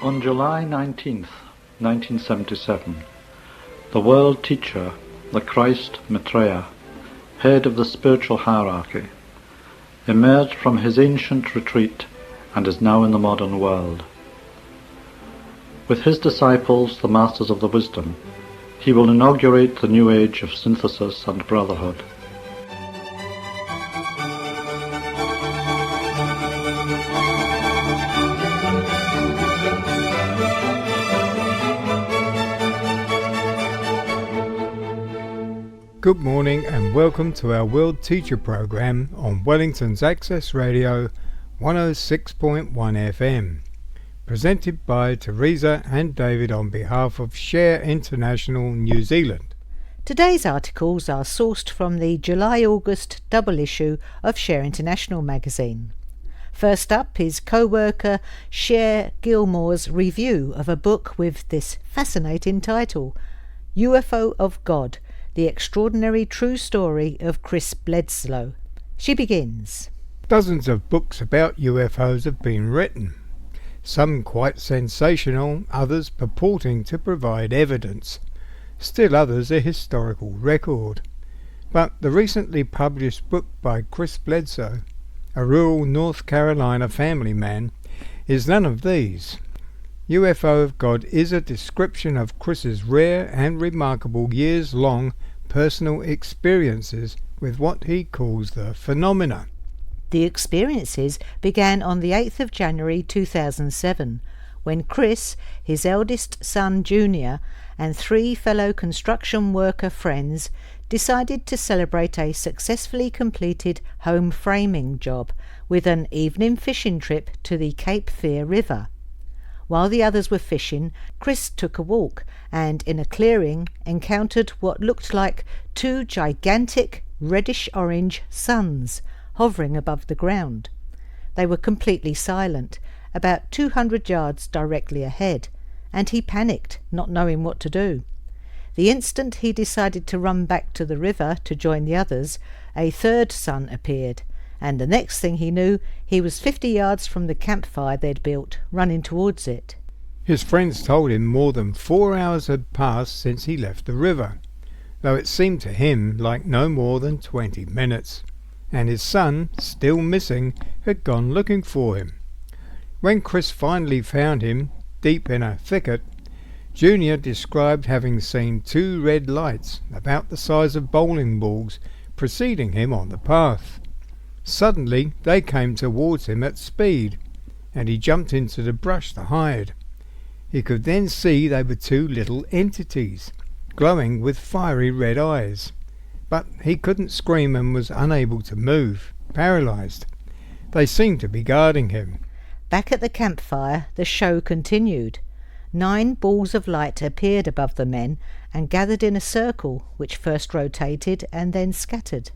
On July 19th, 1977, the world teacher, the Christ Maitreya, head of the spiritual hierarchy, emerged from his ancient retreat and is now in the modern world. With his disciples, the masters of the wisdom, he will inaugurate the new age of synthesis and brotherhood. Good morning and welcome to our World Teacher Programme on Wellington's Access Radio 106.1 FM, presented by Teresa and David on behalf of Cher International New Zealand. Today's articles are sourced from the July-August double issue of Cher International magazine. First up is co-worker Cher Gilmore's review of a book with this fascinating title, UFO of God, the extraordinary true story of Chris Bledsoe. She begins. Dozens of books about UFOs have been written, some quite sensational, others purporting to provide evidence, still others a historical record. But the recently published book by Chris Bledsoe, a rural North Carolina family man, is none of these. UFO of God is a description of Chris's rare and remarkable years-long personal experiences with what he calls the phenomena. The experiences began on the 8th of January 2007, when Chris, his eldest son Junior, and 3 fellow construction worker friends decided to celebrate a successfully completed home framing job with an evening fishing trip to the Cape Fear River. While the others were fishing, Chris took a walk and, in a clearing, encountered what looked like 2 gigantic reddish-orange suns hovering above the ground. They were completely silent, about 200 yards directly ahead, and he panicked, not knowing what to do. The instant he decided to run back to the river to join the others, a 3rd sun appeared, and the next thing he knew, he was 50 yards from the campfire they'd built, running towards it. His friends told him more than 4 hours had passed since he left the river, though it seemed to him like no more than 20 minutes, and his son, still missing, had gone looking for him. When Chris finally found him, deep in a thicket, Junior described having seen 2 red lights, about the size of bowling balls, preceding him on the path. Suddenly they came towards him at speed, and he jumped into the brush to hide. He could then see they were 2 little entities, glowing with fiery red eyes. But he couldn't scream and was unable to move, paralysed. They seemed to be guarding him. Back at the campfire, the show continued. 9 balls of light appeared above the men and gathered in a circle, which first rotated and then scattered.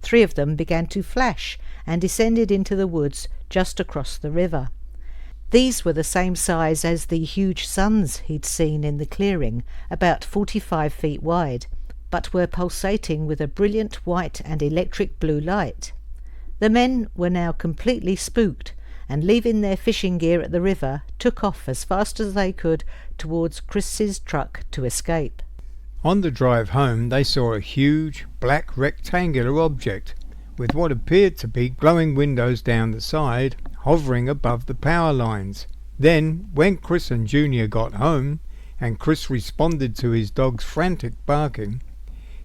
3 of them began to flash and descended into the woods just across the river. These were the same size as the huge suns he'd seen in the clearing, about 45 feet wide, but were pulsating with a brilliant white and electric blue light. The men were now completely spooked, and leaving their fishing gear at the river, took off as fast as they could towards Chris's truck to escape. On the drive home they saw a huge, black rectangular object, with what appeared to be glowing windows down the side, hovering above the power lines. Then, when Chris and Junior got home, and Chris responded to his dog's frantic barking,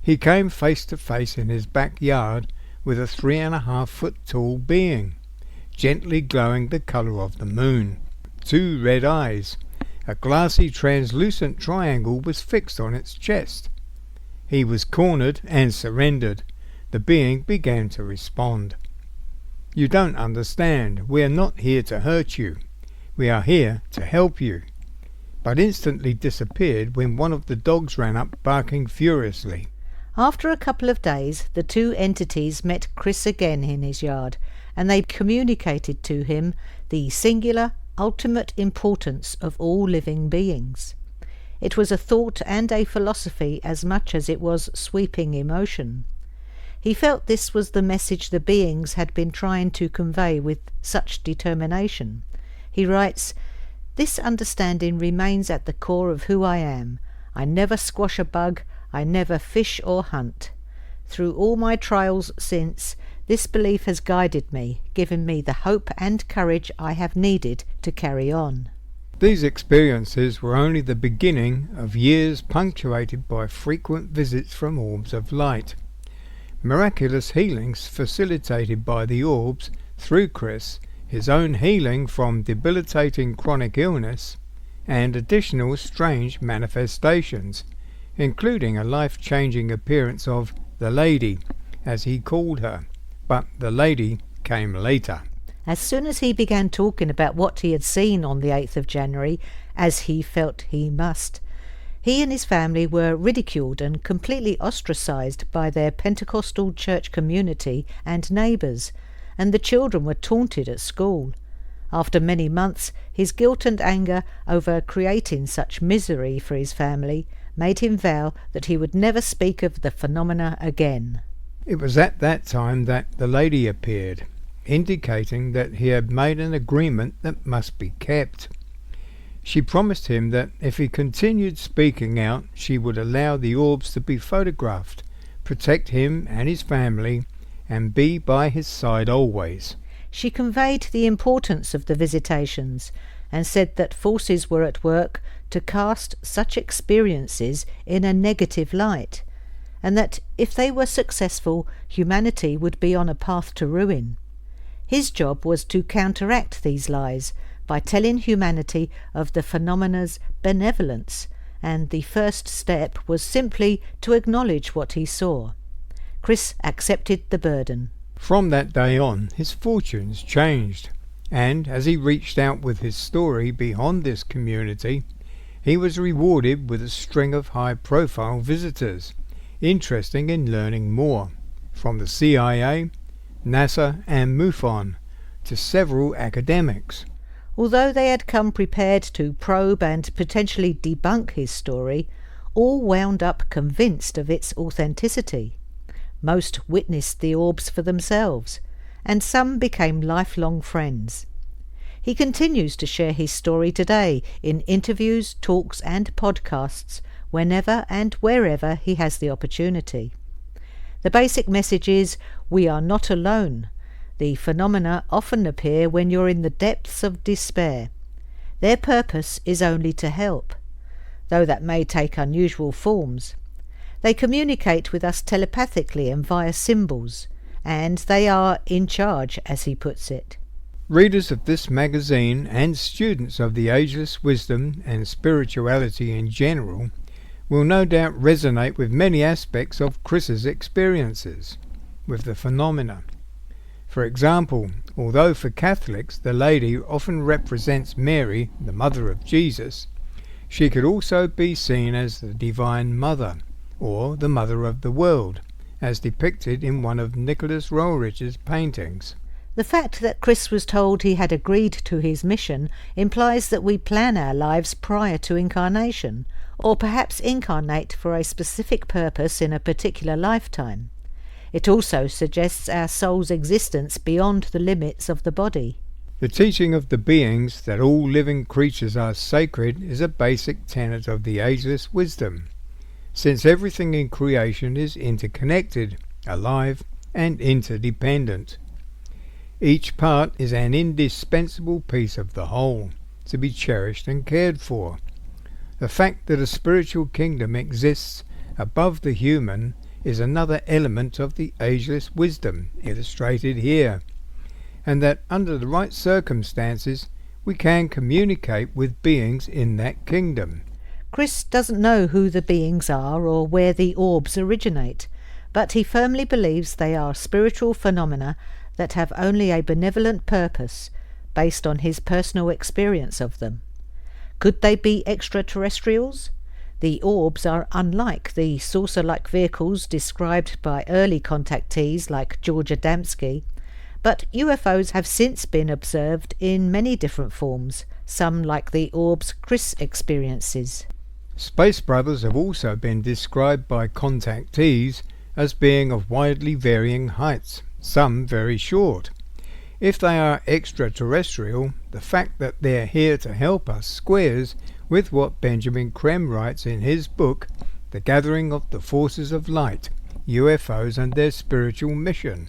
he came face to face in his backyard with a 3.5 foot tall being, gently glowing the colour of the moon. 2 red eyes. A glassy translucent triangle was fixed on its chest. He was cornered and surrendered. The being began to respond. "You don't understand. We are not here to hurt you. We are here to help you," but instantly disappeared when one of the dogs ran up barking furiously. After a couple of days, the 2 entities met Chris again in his yard, and they communicated to him the singular, ultimate importance of all living beings. It was a thought and a philosophy as much as it was sweeping emotion. He felt this was the message the beings had been trying to convey with such determination. He writes, This understanding remains at the core of who I am. I never squash a bug, I never fish or hunt. Through all my trials since, this belief has guided me, given me the hope and courage I have needed to carry on. These experiences were only the beginning of years punctuated by frequent visits from orbs of light. Miraculous healings facilitated by the orbs through Chris, his own healing from debilitating chronic illness, and additional strange manifestations, including a life-changing appearance of the lady, as he called her, but the lady came later. As soon as he began talking about what he had seen on the 8th of January, as he felt he must, he and his family were ridiculed and completely ostracised by their Pentecostal church community and neighbours, and the children were taunted at school. After many months, his guilt and anger over creating such misery for his family made him vow that he would never speak of the phenomena again. It was at that time that the lady appeared, indicating that he had made an agreement that must be kept. She promised him that if he continued speaking out, she would allow the orbs to be photographed, protect him and his family, and be by his side always. She conveyed the importance of the visitations, and said that forces were at work to cast such experiences in a negative light, and that if they were successful, humanity would be on a path to ruin. His job was to counteract these lies by telling humanity of the phenomena's benevolence, and the first step was simply to acknowledge what he saw. Chris accepted the burden. From that day on, his fortunes changed, and as he reached out with his story beyond this community, he was rewarded with a string of high-profile visitors, interested in learning more, from the CIA, NASA and MUFON, to several academics. Although they had come prepared to probe and potentially debunk his story, all wound up convinced of its authenticity. Most witnessed the orbs for themselves, and some became lifelong friends. He continues to share his story today in interviews, talks and podcasts whenever and wherever he has the opportunity. The basic message is, we are not alone. The phenomena often appear when you're in the depths of despair. Their purpose is only to help, though that may take unusual forms. They communicate with us telepathically and via symbols, and they are in charge, as he puts it. Readers of this magazine and students of the ageless wisdom and spirituality in general will no doubt resonate with many aspects of Chris's experiences with the phenomena. For example, although for Catholics the lady often represents Mary, the mother of Jesus, she could also be seen as the Divine Mother, or the Mother of the World, as depicted in one of Nicholas Rollrich's paintings. The fact that Chris was told he had agreed to his mission implies that we plan our lives prior to incarnation, or perhaps incarnate for a specific purpose in a particular lifetime. It also suggests our soul's existence beyond the limits of the body. The teaching of the beings that all living creatures are sacred is a basic tenet of the ageless wisdom, since everything in creation is interconnected, alive and interdependent. Each part is an indispensable piece of the whole, to be cherished and cared for. The fact that a spiritual kingdom exists above the human is another element of the ageless wisdom illustrated here, and that under the right circumstances we can communicate with beings in that kingdom. Chris doesn't know who the beings are or where the orbs originate, but he firmly believes they are spiritual phenomena that have only a benevolent purpose, based on his personal experience of them. Could they be extraterrestrials? The orbs are unlike the saucer-like vehicles described by early contactees like George Adamski, but UFOs have since been observed in many different forms, some like the orbs Chris experiences. Space brothers have also been described by contactees as being of widely varying heights, some very short. If they are extraterrestrial, the fact that they're here to help us squares with what Benjamin Creme writes in his book, The Gathering of the Forces of Light, UFOs and Their Spiritual Mission.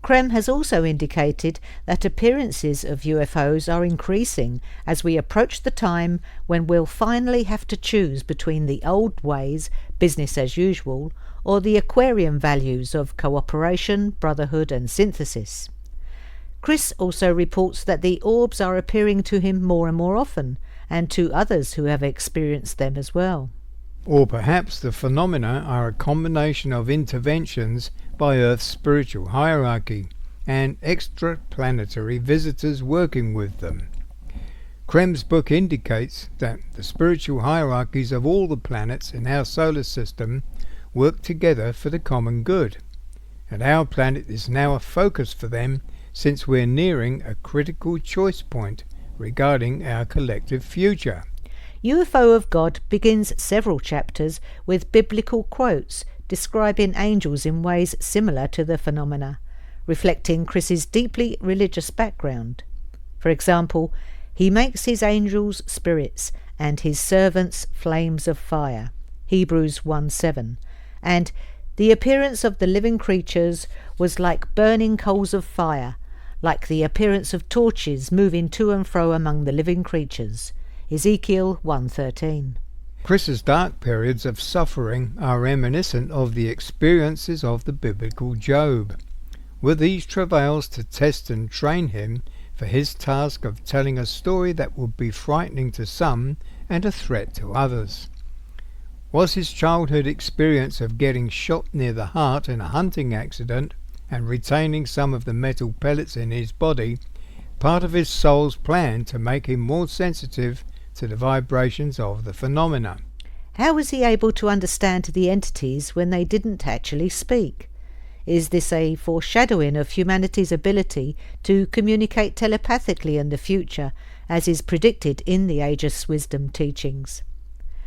Creme has also indicated that appearances of UFOs are increasing as we approach the time when we'll finally have to choose between the old ways, business as usual, or the aquarium values of cooperation, brotherhood and synthesis. Chris also reports that the orbs are appearing to him more and more often, and to others who have experienced them as well. Or perhaps the phenomena are a combination of interventions by Earth's spiritual hierarchy and extraplanetary visitors working with them. Creme's book indicates that the spiritual hierarchies of all the planets in our solar system work together for the common good, and our planet is now a focus for them since we're nearing a critical choice point regarding our collective future. UFO of God begins several chapters with biblical quotes describing angels in ways similar to the phenomena, reflecting Chris's deeply religious background. For example, he makes his angels spirits and his servants flames of fire, Hebrews 1:7, and the appearance of the living creatures was like burning coals of fire, like the appearance of torches moving to and fro among the living creatures, Ezekiel 1:13. Chris's dark periods of suffering are reminiscent of the experiences of the biblical Job. Were these travails to test and train him for his task of telling a story that would be frightening to some and a threat to others? Was his childhood experience of getting shot near the heart in a hunting accident and retaining some of the metal pellets in his body part of his soul's plan to make him more sensitive to the vibrations of the phenomena? How was he able to understand the entities when they didn't actually speak? Is this a foreshadowing of humanity's ability to communicate telepathically in the future, as is predicted in the Aegis Wisdom teachings?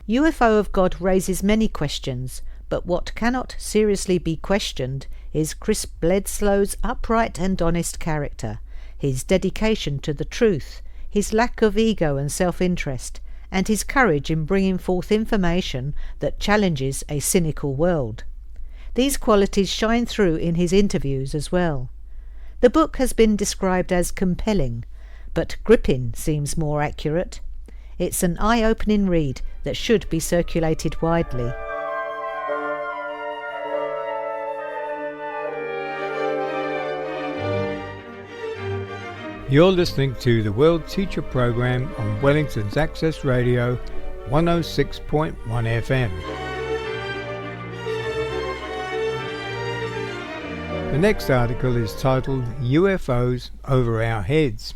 UFO of God raises many questions, but what cannot seriously be questioned is Chris Bledsoe's upright and honest character, his dedication to the truth, his lack of ego and self-interest, and his courage in bringing forth information that challenges a cynical world. These qualities shine through in his interviews as well. The book has been described as compelling, but gripping seems more accurate. It's an eye-opening read that should be circulated widely. You're listening to the World Teacher Program on Wellington's Access Radio 106.1 FM. The next article is titled UFOs Over Our Heads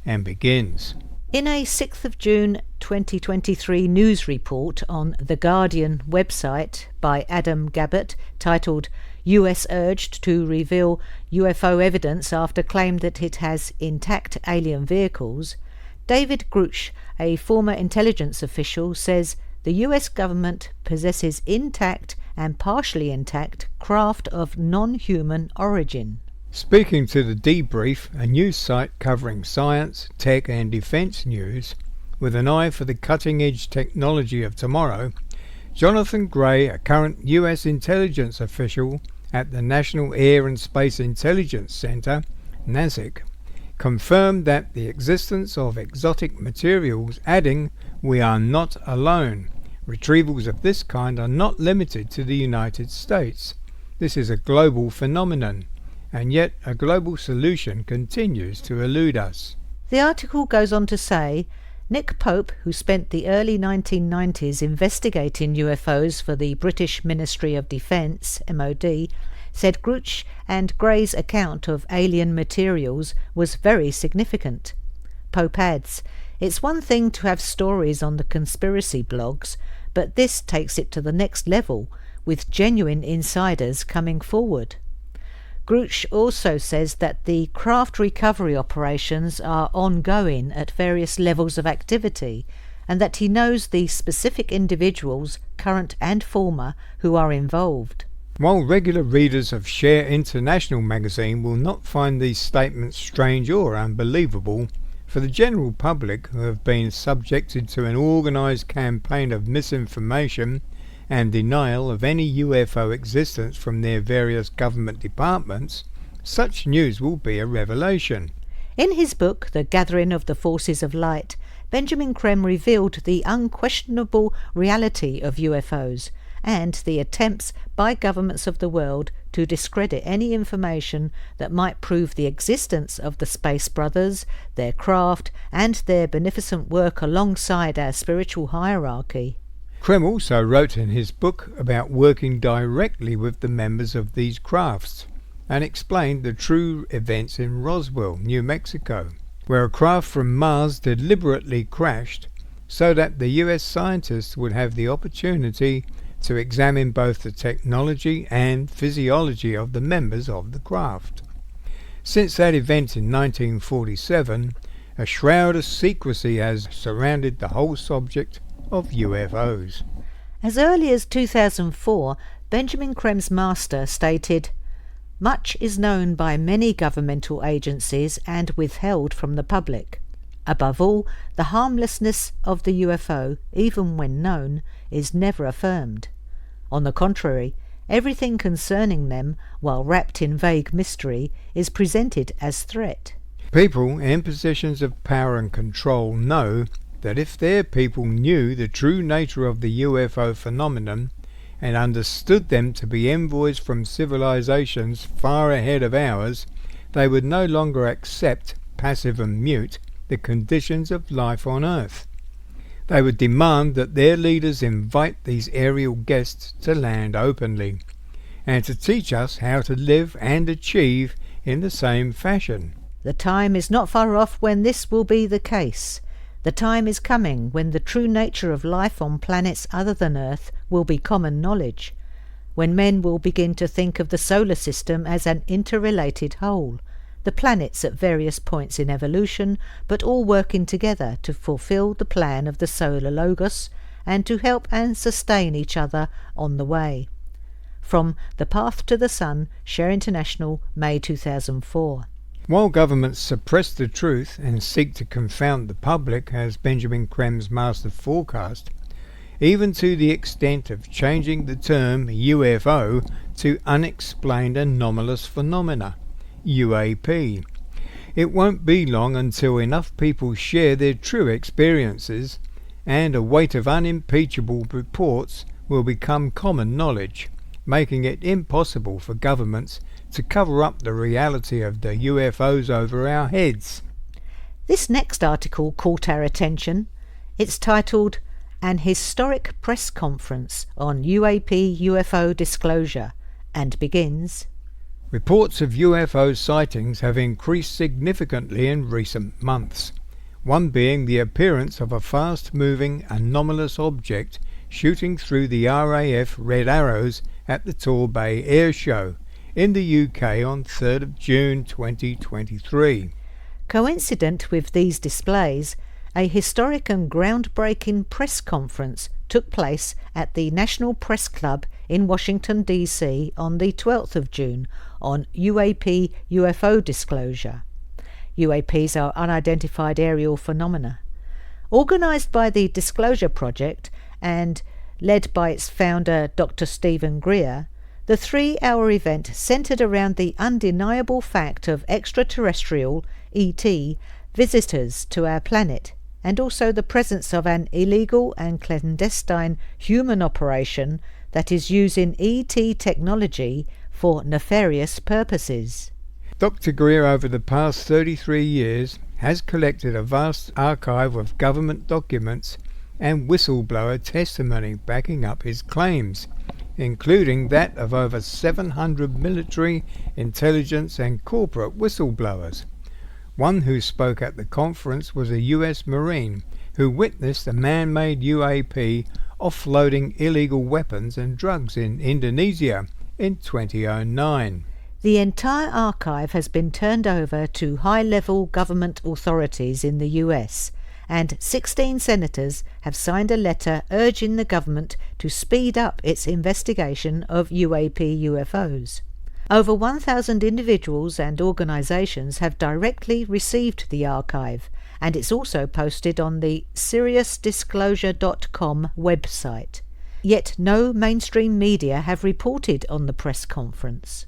and begins. In a 6th of June 2023 news report on The Guardian website by Adam Gabbett titled US urged to reveal UFO evidence after claim that it has intact alien vehicles, David Grush, a former intelligence official, says the US government possesses intact and partially intact craft of non-human origin. Speaking to the Debrief, a news site covering science, tech and defence news, with an eye for the cutting-edge technology of tomorrow, Jonathan Gray, a current US intelligence official at the National Air and Space Intelligence Center, NASIC, confirmed that the existence of exotic materials, adding, "We are not alone. Retrievals of this kind are not limited to the United States. This is a global phenomenon, and yet a global solution continues to elude us." The article goes on to say, Nick Pope, who spent the early 1990s investigating UFOs for the British Ministry of Defence, MOD, said Grush and Gray's account of alien materials was very significant. Pope adds, "It's one thing to have stories on the conspiracy blogs, but this takes it to the next level, with genuine insiders coming forward." Grush also says that the craft recovery operations are ongoing at various levels of activity, and that he knows the specific individuals, current and former, who are involved. While regular readers of Cher International magazine will not find these statements strange or unbelievable, for the general public who have been subjected to an organised campaign of misinformation and denial of any UFO existence from their various government departments, such news will be a revelation. In his book, The Gathering of the Forces of Light, Benjamin Creme revealed the unquestionable reality of UFOs and the attempts by governments of the world to discredit any information that might prove the existence of the Space Brothers, their craft, and their beneficent work alongside our spiritual hierarchy. Creme also wrote in his book about working directly with the members of these crafts and explained the true events in Roswell, New Mexico, where a craft from Mars deliberately crashed so that the US scientists would have the opportunity to examine both the technology and physiology of the members of the craft. Since that event in 1947, a shroud of secrecy has surrounded the whole subject of UFOs. As early as 2004, Benjamin Creme's master stated, "Much is known by many governmental agencies and withheld from the public. Above all, the harmlessness of the UFO, even when known, is never affirmed. On the contrary, everything concerning them, while wrapped in vague mystery, is presented as threat." People in positions of power and control know that if their people knew the true nature of the UFO phenomenon and understood them to be envoys from civilizations far ahead of ours, they would no longer accept, passive and mute, the conditions of life on Earth. They would demand that their leaders invite these aerial guests to land openly, and to teach us how to live and achieve in the same fashion. The time is not far off when this will be the case. The time is coming when the true nature of life on planets other than Earth will be common knowledge, when men will begin to think of the solar system as an interrelated whole, the planets at various points in evolution, but all working together to fulfill the plan of the solar logos and to help and sustain each other on the way. From The Path to the Sun, Cher International, May 2004. While governments suppress the truth and seek to confound the public, as Benjamin Creme's master forecast, even to the extent of changing the term UFO to Unexplained Anomalous Phenomena, UAP. It won't be long until enough people share their true experiences and a weight of unimpeachable reports will become common knowledge, making it impossible for governments to cover up the reality of the UFOs over our heads. This next article caught our attention. It's titled, "An Historic Press Conference on UAP UFO Disclosure," and begins, Reports of UFO sightings have increased significantly in recent months, one being the appearance of a fast-moving anomalous object shooting through the RAF Red Arrows at the Torbay Air Show in the UK on 3rd of June 2023. Coincident with these displays, a historic and groundbreaking press conference took place at the National Press Club in Washington, D.C. on the 12th of June on UAP UFO disclosure. UAPs are unidentified aerial phenomena. Organised by the Disclosure Project and led by its founder Dr. Stephen Greer, the 3-hour event centred around the undeniable fact of extraterrestrial, ET, visitors to our planet, and also the presence of an illegal and clandestine human operation that is using ET technology for nefarious purposes. Dr. Greer, over the past 33 years, has collected a vast archive of government documents and whistleblower testimony backing up his claims, including that of over 700 military, intelligence and corporate whistleblowers. One who spoke at the conference was a US Marine who witnessed a man-made UAP offloading illegal weapons and drugs in Indonesia in 2009. The entire archive has been turned over to high-level government authorities in the US, and 16 senators have signed a letter urging the government to speed up its investigation of UFOs. Over 1,000 individuals and organisations have directly received the archive, and it's also posted on the seriousdisclosure.com website. Yet no mainstream media have reported on the press conference.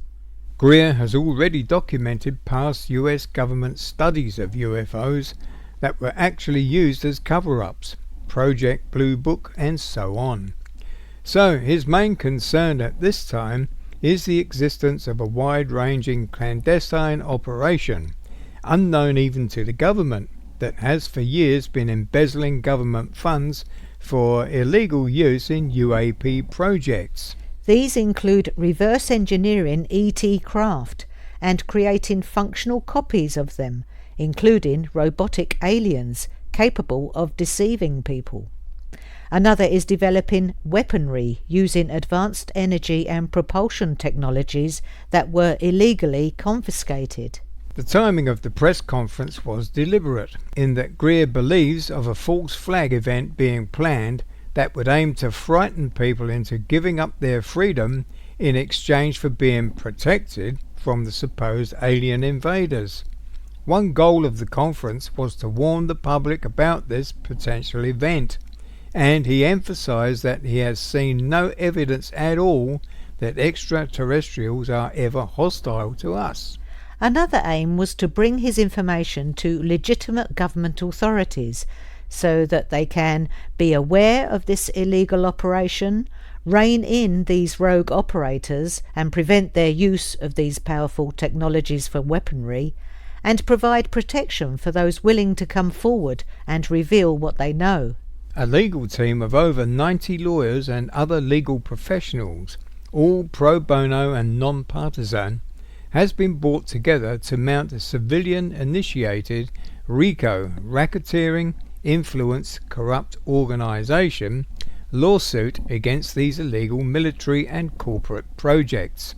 Greer has already documented past US government studies of UFOs that were actually used as cover-ups, Project Blue Book and so on. So his main concern at this time is the existence of a wide-ranging clandestine operation, unknown even to the government, that has for years been embezzling government funds for illegal use in UAP projects. These include reverse engineering ET craft and creating functional copies of them, including robotic aliens capable of deceiving people. Another is developing weaponry using advanced energy and propulsion technologies that were illegally confiscated. The timing of the press conference was deliberate, in that Greer believes of a false flag event being planned that would aim to frighten people into giving up their freedom in exchange for being protected from the supposed alien invaders. One goal of the conference was to warn the public about this potential event, and he emphasized that he has seen no evidence at all that extraterrestrials are ever hostile to us. Another aim was to bring his information to legitimate government authorities so that they can be aware of this illegal operation, rein in these rogue operators and prevent their use of these powerful technologies for weaponry, and provide protection for those willing to come forward and reveal what they know. A legal team of over 90 lawyers and other legal professionals, all pro bono and non-partisan, has been brought together to mount a civilian-initiated RICO, Racketeering, Influence, Corrupt Organisation, lawsuit against these illegal military and corporate projects.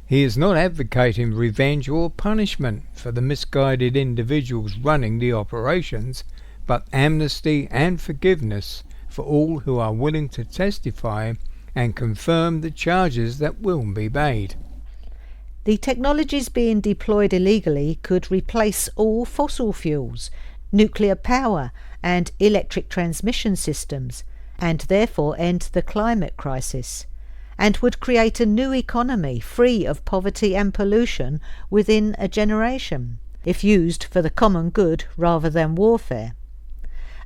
He is not advocating revenge or punishment for the misguided individuals running the operations, but amnesty and forgiveness for all who are willing to testify and confirm the charges that will be made. The technologies being deployed illegally could replace all fossil fuels, nuclear power and electric transmission systems, and therefore end the climate crisis, and would create a new economy free of poverty and pollution within a generation, if used for the common good rather than warfare.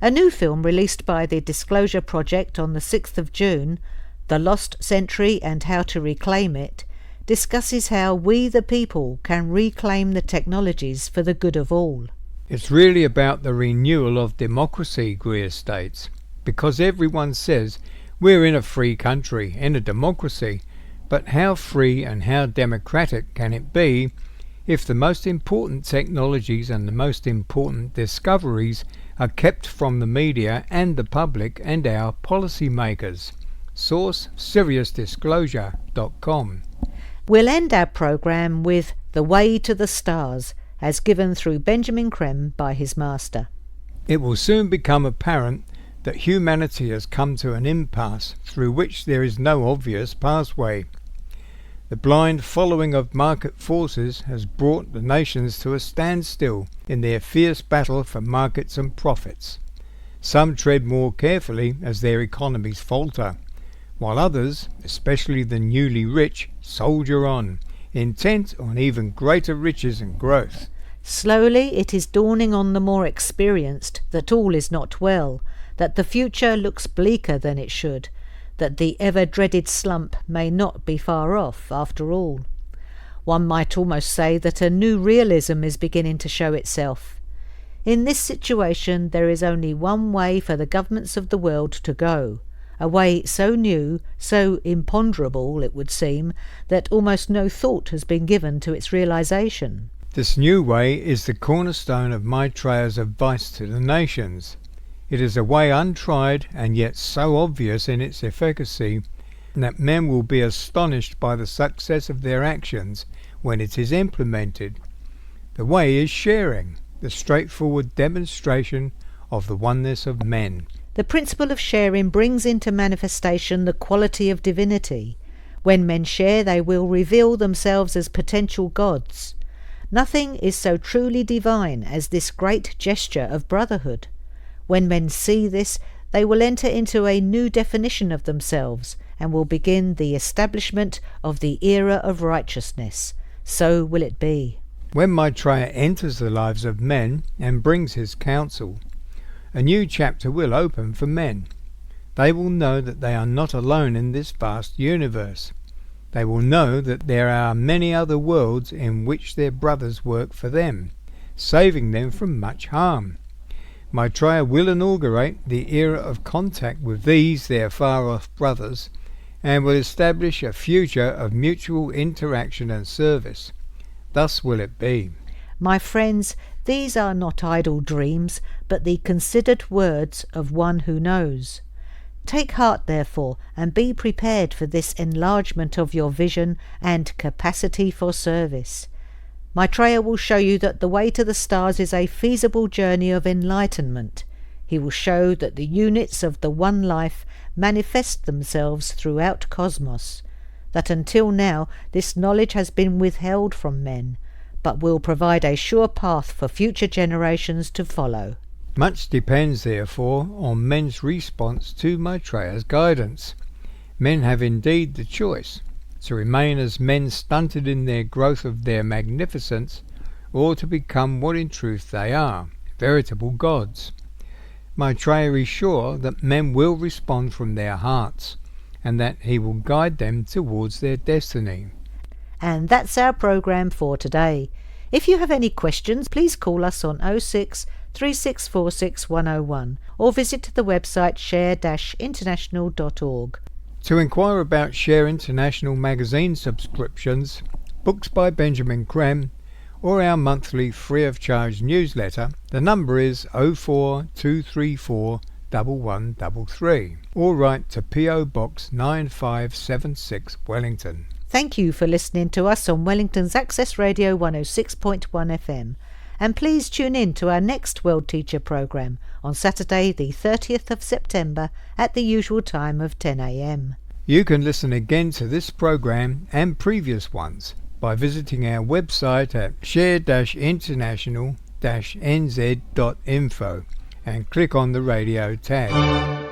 A new film released by the Disclosure Project on the 6th of June, The Lost Century and How to Reclaim It, discusses how we the people can reclaim the technologies for the good of all. It's really about the renewal of democracy, Greer states, because everyone says we're in a free country, in a democracy, but how free and how democratic can it be if the most important technologies and the most important discoveries are kept from the media and the public and our policy makers? Source seriousdisclosure.com. We'll end our programme with The Way to the Stars, as given through Benjamin Creme by his master. It will soon become apparent that humanity has come to an impasse through which there is no obvious pathway. The blind following of market forces has brought the nations to a standstill in their fierce battle for markets and profits. Some tread more carefully as their economies falter, while others, especially the newly rich, soldier on, intent on even greater riches and growth. Slowly it is dawning on the more experienced that all is not well, that the future looks bleaker than it should, that the ever-dreaded slump may not be far off after all. One might almost say that a new realism is beginning to show itself. In this situation there is only one way for the governments of the world to go, a way so new, so imponderable, it would seem, that almost no thought has been given to its realization. This new way is the cornerstone of Maitreya's advice to the nations. It is a way untried and yet so obvious in its efficacy that men will be astonished by the success of their actions when it is implemented. The way is sharing, the straightforward demonstration of the oneness of men. The principle of sharing brings into manifestation the quality of divinity. When men share, they will reveal themselves as potential gods. Nothing is so truly divine as this great gesture of brotherhood. When men see this, they will enter into a new definition of themselves and will begin the establishment of the era of righteousness. So will it be. When Maitreya enters the lives of men and brings his counsel, a new chapter will open for men. They will know that they are not alone in this vast universe. They will know that there are many other worlds in which their brothers work for them, saving them from much harm. Maitreya will inaugurate the era of contact with these their far-off brothers, and will establish a future of mutual interaction and service. Thus will it be. My friends, these are not idle dreams, but the considered words of one who knows. Take heart, therefore, and be prepared for this enlargement of your vision and capacity for service. Maitreya will show you that the way to the stars is a feasible journey of enlightenment. He will show that the units of the one life manifest themselves throughout cosmos, that until now this knowledge has been withheld from men, but will provide a sure path for future generations to follow. Much depends, therefore, on men's response to Maitreya's guidance. Men have indeed the choice to remain as men stunted in their growth of their magnificence, or to become what in truth they are, veritable gods. Maitreya is sure that men will respond from their hearts, and that he will guide them towards their destiny. And that's our programme for today. If you have any questions, please call us on 06 3646 101 or visit the website share-international.org. To inquire about Cher International magazine subscriptions, books by Benjamin Creme, or our monthly free-of-charge newsletter, the number is 04234 1133, or write to P.O. Box 9576 Wellington. Thank you for listening to us on Wellington's Access Radio 106.1 FM. And please tune in to our next World Teacher programme on Saturday the 30th of September at the usual time of 10 a.m. You can listen again to this programme and previous ones by visiting our website at share-international-nz.info and click on the radio tab.